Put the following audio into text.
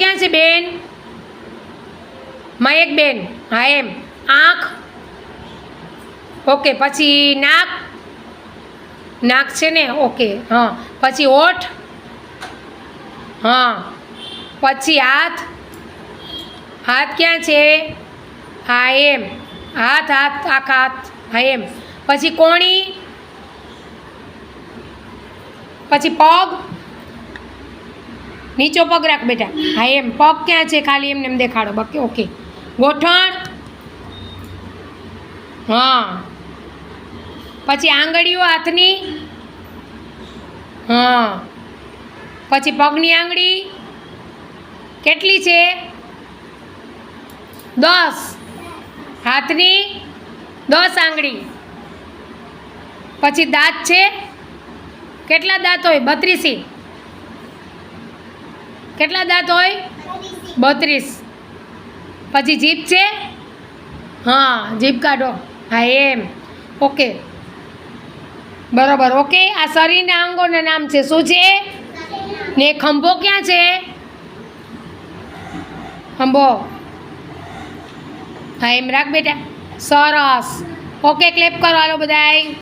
ક્યાં છે બેન? મયક બેન, હા એમ. આંખ, ઓકે. પછી નાક, નાક છે ને, ઓકે. હા. પછી હોઠ, હા. પછી હાથ, હાથ ક્યાં છે? હા એમ. હાથ, હાથ, આખા હાથ, હા એમ. પછી કોણી, પછી પગ, નીચો પગ રાખ બેટા, હા એમ. પગ ક્યાં છે? ખાલી એમને એમ દેખાડો, બાકી ઓકે. ગોઠણ, હા. પછી આંગળીઓ હાથની, હા. પછી પગની આંગળી કેટલી છે? 10. હાથની 10 આંગળી. પછી દાંત છે, કેટલા દાંત હોય? 32. કેટલા દાંત હોય? 32. પછી જીભ છે, હા. જીભ કાઢો, હા એમ. ઓકે, બરાબર. ઓકે. આ શરીરના અંગોના નામ છે. શું છે? ને ખંભો ક્યાં છે? ખંભો, હા એમ રાખ બેટા. સરસ. ઓકે, ક્લેપ કરો હાલો બધાય.